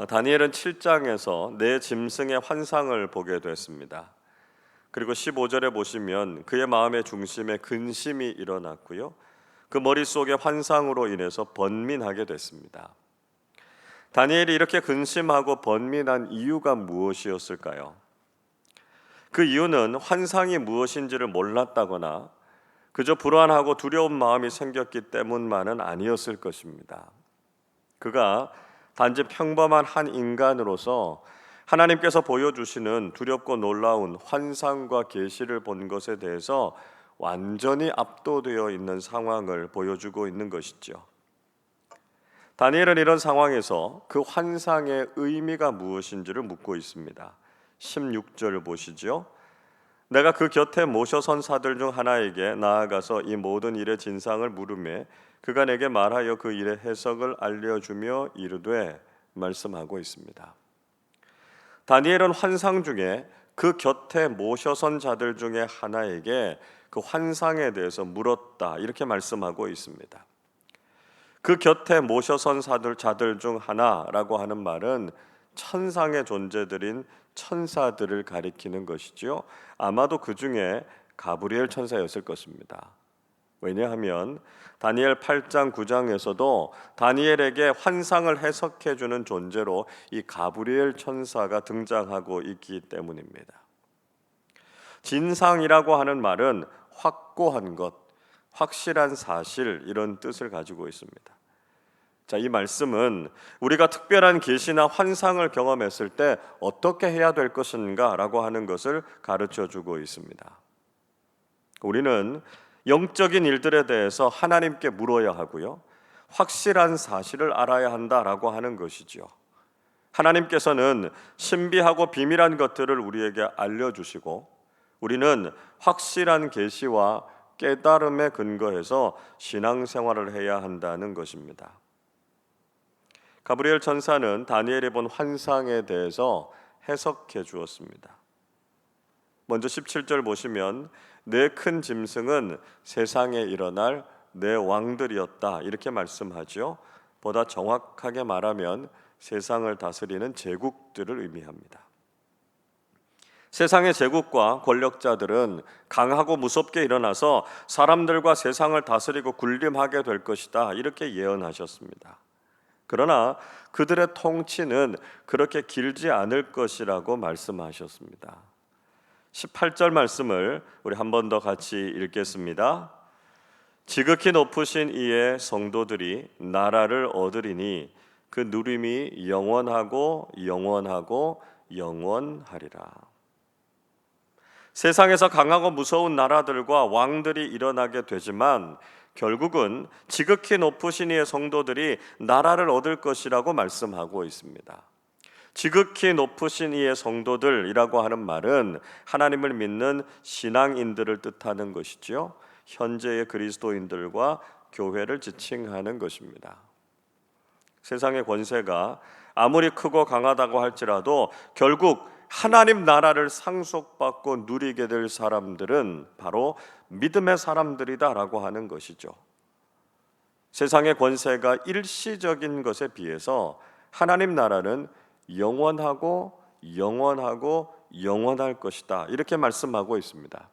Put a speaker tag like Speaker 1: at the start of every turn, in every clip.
Speaker 1: 다니엘은 7장에서 네 짐승의 환상을 보게 됐습니다. 그리고 15절에 보시면 그의 마음의 중심에 근심이 일어났고요, 그 머릿속에 환상으로 인해서 번민하게 됐습니다. 다니엘이 이렇게 근심하고 번민한 이유가 무엇이었을까요? 그 이유는 환상이 무엇인지를 몰랐다거나 그저 불안하고 두려운 마음이 생겼기 때문만은 아니었을 것입니다. 그가 단지 평범한 한 인간으로서 하나님께서 보여주시는 두렵고 놀라운 환상과 계시를 본 것에 대해서 완전히 압도되어 있는 상황을 보여주고 있는 것이죠. 다니엘은 이런 상황에서 그 환상의 의미가 무엇인지를 묻고 있습니다. 16절 보시죠. 내가 그 곁에 모셔 선 사들 중 하나에게 나아가서 이 모든 일의 진상을 물으매 그가 내게 말하여 그 일의 해석을 알려주며 이르되, 말씀하고 있습니다. 다니엘은 환상 중에 그 곁에 모셔 선 자들 중에 하나에게 그 환상에 대해서 물었다, 이렇게 말씀하고 있습니다. 그 곁에 모셔 선 자들 중 하나라고 하는 말은 천상의 존재들인 천사들을 가리키는 것이지요. 아마도 그 중에 가브리엘 천사였을 것입니다. 왜냐하면 다니엘 8장 9장에서도 다니엘에게 환상을 해석해 주는 존재로 이 가브리엘 천사가 등장하고 있기 때문입니다. 진상이라고 하는 말은 확고한 것, 확실한 사실, 이런 뜻을 가지고 있습니다. 자, 이 말씀은 우리가 특별한 계시나 환상을 경험했을 때 어떻게 해야 될 것인가라고 하는 것을 가르쳐 주고 있습니다. 우리는 영적인 일들에 대해서 하나님께 물어야 하고요, 확실한 사실을 알아야 한다라고 하는 것이죠. 하나님께서는 신비하고 비밀한 것들을 우리에게 알려주시고 우리는 확실한 계시와 깨달음에 근거해서 신앙생활을 해야 한다는 것입니다. 가브리엘 천사는 다니엘이 본 환상에 대해서 해석해 주었습니다. 먼저 17절 보시면 네 큰 짐승은 세상에 일어날 네 왕들이었다, 이렇게 말씀하죠. 보다 정확하게 말하면 세상을 다스리는 제국들을 의미합니다. 세상의 제국과 권력자들은 강하고 무섭게 일어나서 사람들과 세상을 다스리고 군림하게 될 것이다, 이렇게 예언하셨습니다. 그러나 그들의 통치는 그렇게 길지 않을 것이라고 말씀하셨습니다. 18절 말씀을 우리 한 번 더 같이 읽겠습니다. 지극히 높으신 이의 성도들이 나라를 얻으리니 그 누림이 영원하고 영원하고 영원하리라. 세상에서 강하고 무서운 나라들과 왕들이 일어나게 되지만 결국은 지극히 높으신 이의 성도들이 나라를 얻을 것이라고 말씀하고 있습니다. 지극히 높으신 이의 성도들이라고 하는 말은 하나님을 믿는 신앙인들을 뜻하는 것이지요. 현재의 그리스도인들과 교회를 지칭하는 것입니다. 세상의 권세가 아무리 크고 강하다고 할지라도 결국 하나님 나라를 상속받고 누리게 될 사람들은 바로 믿음의 사람들이다라고 하는 것이죠. 세상의 권세가 일시적인 것에 비해서 하나님 나라는 영원하고 영원하고 영원할 것이다, 이렇게 말씀하고 있습니다.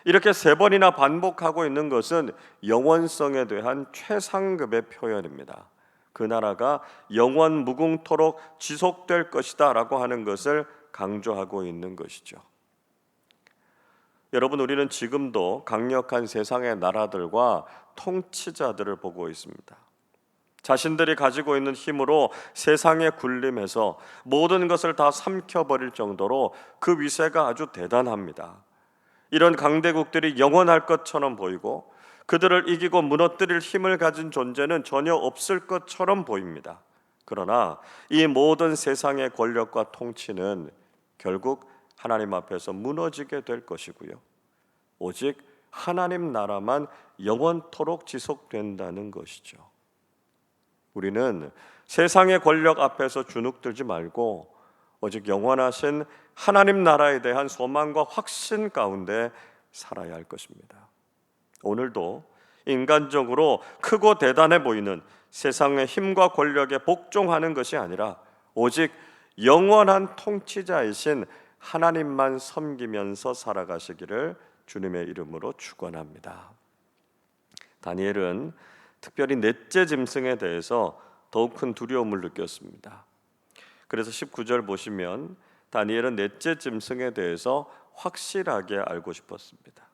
Speaker 1: 이렇게 세 번이나 반복하고 있는 것은 영원성에 대한 최상급의 표현입니다. 그 나라가 영원 무궁토록 지속될 것이다 라고 하는 것을 강조하고 있는 것이죠. 여러분, 우리는 지금도 강력한 세상의 나라들과 통치자들을 보고 있습니다. 자신들이 가지고 있는 힘으로 세상에 군림해서 모든 것을 다 삼켜버릴 정도로 그 위세가 아주 대단합니다. 이런 강대국들이 영원할 것처럼 보이고 그들을 이기고 무너뜨릴 힘을 가진 존재는 전혀 없을 것처럼 보입니다. 그러나 이 모든 세상의 권력과 통치는 결국 하나님 앞에서 무너지게 될 것이고요, 오직 하나님 나라만 영원토록 지속된다는 것이죠. 우리는 세상의 권력 앞에서 주눅들지 말고 오직 영원하신 하나님 나라에 대한 소망과 확신 가운데 살아야 할 것입니다. 오늘도 인간적으로 크고 대단해 보이는 세상의 힘과 권력에 복종하는 것이 아니라 오직 영원한 통치자이신 하나님만 섬기면서 살아가시기를 주님의 이름으로 축원합니다. 다니엘은 특별히 넷째 짐승에 대해서 더욱 큰 두려움을 느꼈습니다. 그래서 19절 보시면 다니엘은 넷째 짐승에 대해서 확실하게 알고 싶었습니다.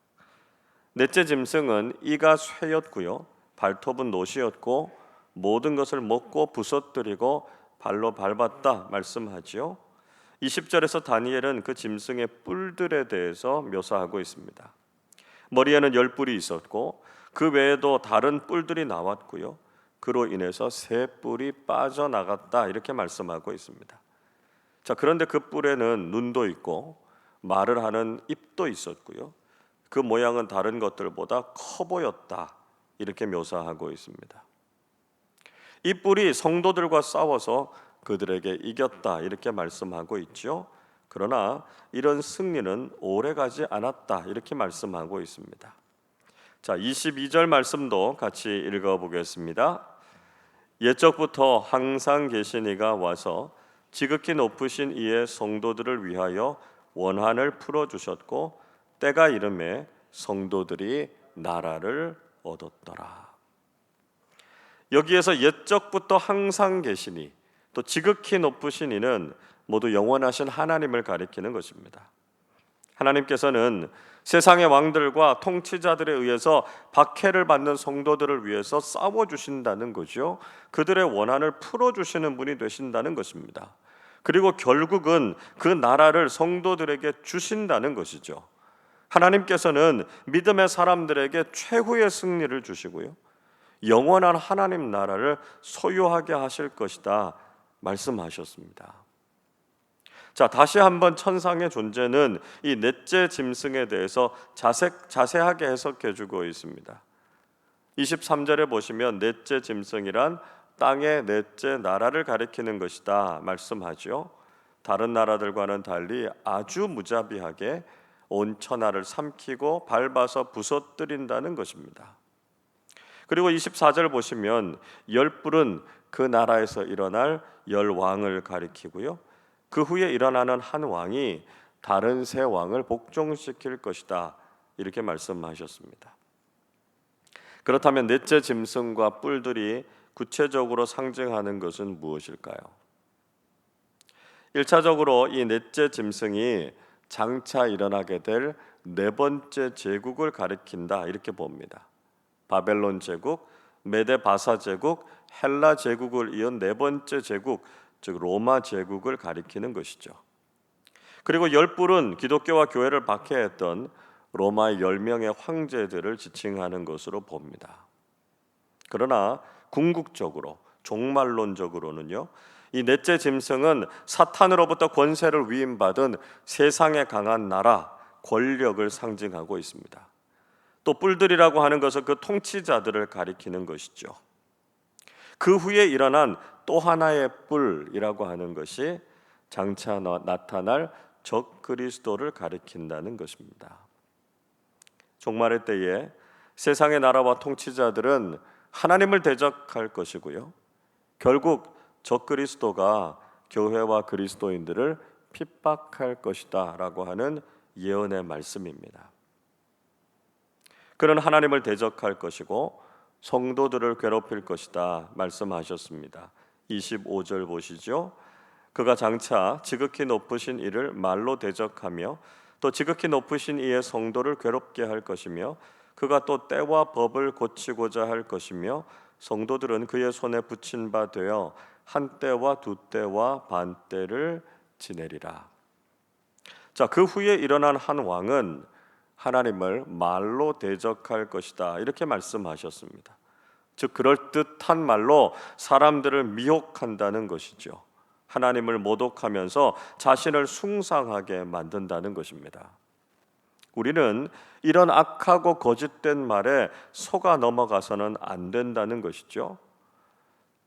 Speaker 1: 넷째 짐승은 이가 쇠였고요, 발톱은 노시였고 모든 것을 먹고 부서뜨리고 발로 밟았다 말씀하지요. 20절에서 다니엘은 그 짐승의 뿔들에 대해서 묘사하고 있습니다. 머리에는 10뿔이 있었고 그 외에도 다른 뿔들이 나왔고요, 그로 인해서 3뿔이 빠져나갔다 이렇게 말씀하고 있습니다. 자, 그런데 그 뿔에는 눈도 있고 말을 하는 입도 있었고요, 그 모양은 다른 것들보다 커 보였다 이렇게 묘사하고 있습니다. 이 뿔이 성도들과 싸워서 그들에게 이겼다 이렇게 말씀하고 있죠. 그러나 이런 승리는 오래가지 않았다 이렇게 말씀하고 있습니다. 자, 22절 말씀도 같이 읽어보겠습니다. 옛적부터 항상 계신 이가 와서 지극히 높으신 이의 성도들을 위하여 원한을 풀어주셨고 때가 이름에 성도들이 나라를 얻었더라. 여기에서 옛적부터 항상 계시니, 또 지극히 높으신 이는 모두 영원하신 하나님을 가리키는 것입니다. 하나님께서는 세상의 왕들과 통치자들에 의해서 박해를 받는 성도들을 위해서 싸워주신다는 거죠. 그들의 원한을 풀어주시는 분이 되신다는 것입니다. 그리고 결국은 그 나라를 성도들에게 주신다는 것이죠. 하나님께서는 믿음의 사람들에게 최후의 승리를 주시고요, 영원한 하나님 나라를 소유하게 하실 것이다 말씀하셨습니다. 자, 다시 한번 천상의 존재는 이 넷째 짐승에 대해서 자세하게 해석해 주고 있습니다. 23절에 보시면 넷째 짐승이란 땅의 넷째 나라를 가리키는 것이다 말씀하죠. 다른 나라들과는 달리 아주 무자비하게 온 천하를 삼키고 밟아서 부서뜨린다는 것입니다. 그리고 24절 보시면 10뿔은 그 나라에서 일어날 10왕을 가리키고요, 그 후에 일어나는 한 왕이 다른 세 왕을 복종시킬 것이다 이렇게 말씀하셨습니다. 그렇다면 넷째 짐승과 뿔들이 구체적으로 상징하는 것은 무엇일까요? 1차적으로 이 넷째 짐승이 장차 일어나게 될 네 번째 제국을 가리킨다 이렇게 봅니다. 바벨론 제국, 메데 바사 제국, 헬라 제국을 이은 네 번째 제국, 즉 로마 제국을 가리키는 것이죠. 그리고 10뿔은 기독교와 교회를 박해했던 로마의 10명의 황제들을 지칭하는 것으로 봅니다. 그러나 궁극적으로, 종말론적으로는요, 이 넷째 짐승은 사탄으로부터 권세를 위임받은 세상의 강한 나라, 권력을 상징하고 있습니다. 또 뿔들이라고 하는 것은 그 통치자들을 가리키는 것이죠. 그 후에 일어난 또 하나의 뿔이라고 하는 것이 장차 나타날 적 그리스도를 가리킨다는 것입니다. 종말의 때에 세상의 나라와 통치자들은 하나님을 대적할 것이고요, 결국 적 그리스도가 교회와 그리스도인들을 핍박할 것이다 라고 하는 예언의 말씀입니다. 그는 하나님을 대적할 것이고 성도들을 괴롭힐 것이다 말씀하셨습니다. 25절 보시죠. 그가 장차 지극히 높으신 이를 말로 대적하며 또 지극히 높으신 이의 성도를 괴롭게 할 것이며 그가 또 때와 법을 고치고자 할 것이며 성도들은 그의 손에 붙인 바 되어 한 때와 두 때와 반 때를 지내리라. 자, 그 후에 일어난 한 왕은 하나님을 말로 대적할 것이다 이렇게 말씀하셨습니다. 즉 그럴듯한 말로 사람들을 미혹한다는 것이죠. 하나님을 모독하면서 자신을 숭상하게 만든다는 것입니다. 우리는 이런 악하고 거짓된 말에 속아 넘어가서는 안 된다는 것이죠.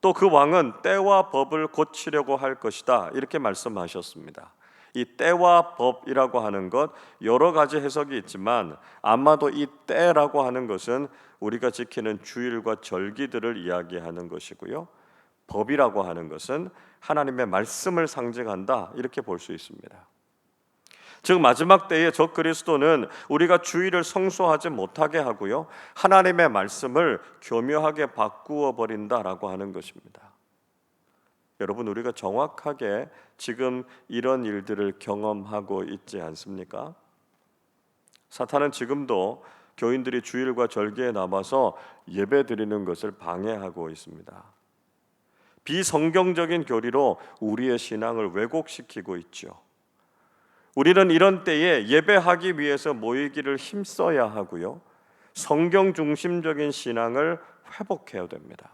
Speaker 1: 또 그 왕은 때와 법을 고치려고 할 것이다 이렇게 말씀하셨습니다. 이 때와 법이라고 하는 것 여러 가지 해석이 있지만 아마도 이 때라고 하는 것은 우리가 지키는 주일과 절기들을 이야기하는 것이고요, 법이라고 하는 것은 하나님의 말씀을 상징한다, 이렇게 볼 수 있습니다. 즉 마지막 때에 적그리스도는 우리가 주의를 성소하지 못하게 하고요, 하나님의 말씀을 교묘하게 바꾸어 버린다라고 하는 것입니다. 여러분, 우리가 정확하게 지금 이런 일들을 경험하고 있지 않습니까? 사탄은 지금도 교인들이 주일과 절기에 남아서 예배 드리는 것을 방해하고 있습니다. 비성경적인 교리로 우리의 신앙을 왜곡시키고 있죠. 우리는 이런 때에 예배하기 위해서 모이기를 힘써야 하고요, 성경 중심적인 신앙을 회복해야 됩니다.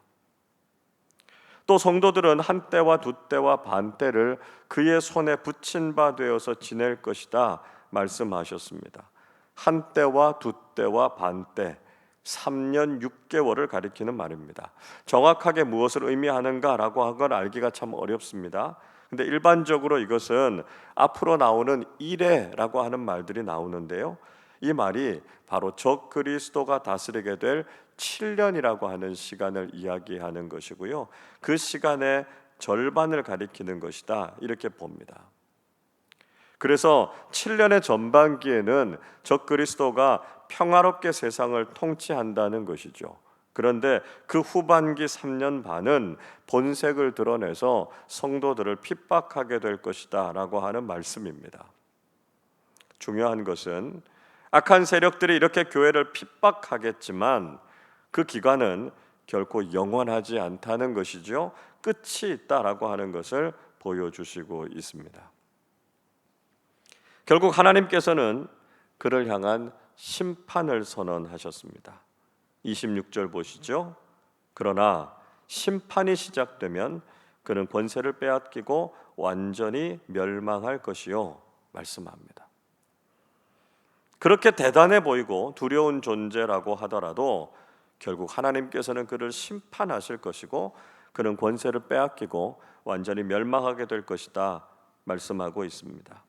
Speaker 1: 또 성도들은 한 때와 두 때와 반 때를 그의 손에 붙인 바 되어서 지낼 것이다 말씀하셨습니다. 한 때와 두 때와 반 때, 3년 6개월을 가리키는 말입니다. 정확하게 무엇을 의미하는가라고 한 걸 알기가 참 어렵습니다. 근데 일반적으로 이것은 앞으로 나오는 이래라고 하는 말들이 나오는데요, 이 말이 바로 적그리스도가 다스리게 될 7년이라고 하는 시간을 이야기하는 것이고요, 그 시간의 절반을 가리키는 것이다, 이렇게 봅니다. 그래서 7년의 전반기에는 적그리스도가 평화롭게 세상을 통치한다는 것이죠. 그런데 그 후반기 3년 반은 본색을 드러내서 성도들을 핍박하게 될 것이다 라고 하는 말씀입니다. 중요한 것은 악한 세력들이 이렇게 교회를 핍박하겠지만 그 기간은 결코 영원하지 않다는 것이죠. 끝이 있다라고 하는 것을 보여주시고 있습니다. 결국 하나님께서는 그를 향한 심판을 선언하셨습니다. 26절 보시죠. 그러나 심판이 시작되면 그는 권세를 빼앗기고 완전히 멸망할 것이요, 말씀합니다. 그렇게 대단해 보이고 두려운 존재라고 하더라도 결국 하나님께서는 그를 심판하실 것이고 그는 권세를 빼앗기고 완전히 멸망하게 될 것이다 말씀하고 있습니다.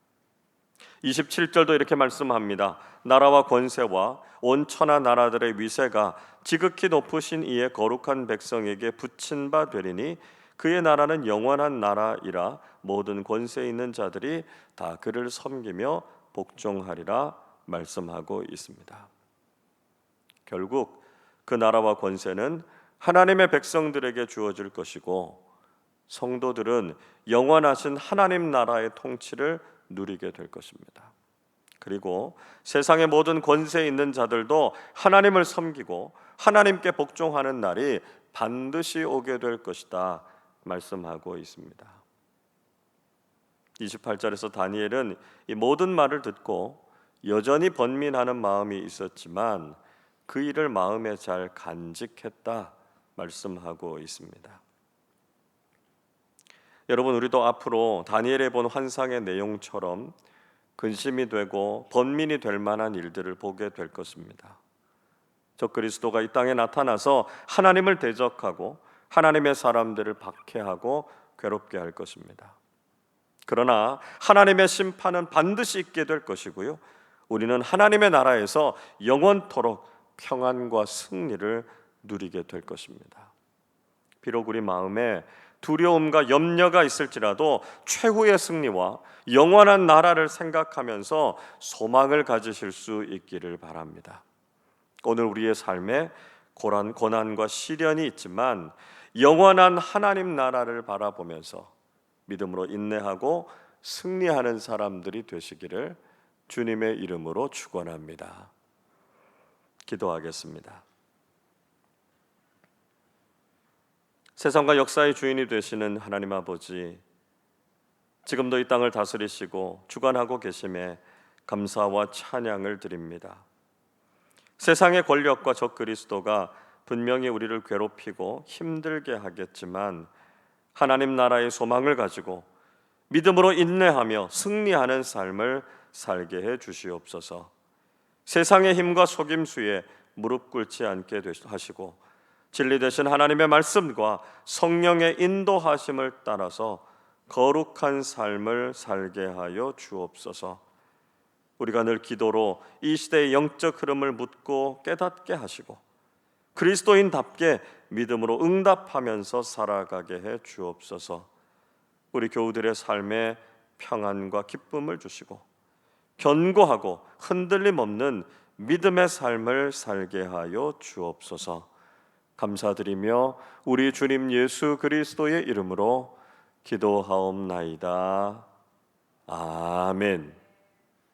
Speaker 1: 27절도 이렇게 말씀합니다. 나라와 권세와 온 천하 나라들의 위세가 지극히 높으신 이의 거룩한 백성에게 붙인 바 되리니 그의 나라는 영원한 나라이라 모든 권세 있는 자들이 다 그를 섬기며 복종하리라 말씀하고 있습니다. 결국 그 나라와 권세는 하나님의 백성들에게 주어질 것이고 성도들은 영원하신 하나님 나라의 통치를 누리게 될 것입니다. 그리고 세상의 모든 권세 있는 자들도 하나님을 섬기고 하나님께 복종하는 날이 반드시 오게 될 것이다 말씀하고 있습니다. 28절에서 다니엘은 이 모든 말을 듣고 여전히 번민하는 마음이 있었지만 그 일을 마음에 잘 간직했다 말씀하고 있습니다. 여러분, 우리도 앞으로 다니엘이 본 환상의 내용처럼 근심이 되고 번민이 될 만한 일들을 보게 될 것입니다. 적그리스도가 이 땅에 나타나서 하나님을 대적하고 하나님의 사람들을 박해하고 괴롭게 할 것입니다. 그러나 하나님의 심판은 반드시 있게 될 것이고요, 우리는 하나님의 나라에서 영원토록 평안과 승리를 누리게 될 것입니다. 비록 우리 마음에 두려움과 염려가 있을지라도 최후의 승리와 영원한 나라를 생각하면서 소망을 가지실 수 있기를 바랍니다. 오늘 우리의 삶에 고난과 시련이 있지만 영원한 하나님 나라를 바라보면서 믿음으로 인내하고 승리하는 사람들이 되시기를 주님의 이름으로 축원합니다. 기도하겠습니다. 세상과 역사의 주인이 되시는 하나님 아버지, 지금도 이 땅을 다스리시고 주관하고 계심에 감사와 찬양을 드립니다. 세상의 권력과 적그리스도가 분명히 우리를 괴롭히고 힘들게 하겠지만 하나님 나라의 소망을 가지고 믿음으로 인내하며 승리하는 삶을 살게 해 주시옵소서. 세상의 힘과 속임수에 무릎 꿇지 않게 하시고 진리 되신 하나님의 말씀과 성령의 인도하심을 따라서 거룩한 삶을 살게 하여 주옵소서. 우리가 늘 기도로 이 시대의 영적 흐름을 묻고 깨닫게 하시고 그리스도인답게 믿음으로 응답하면서 살아가게 해 주옵소서. 우리 교우들의 삶에 평안과 기쁨을 주시고 견고하고 흔들림 없는 믿음의 삶을 살게 하여 주옵소서. 감사드리며 우리 주님 예수 그리스도의 이름으로 기도하옵나이다. 아멘.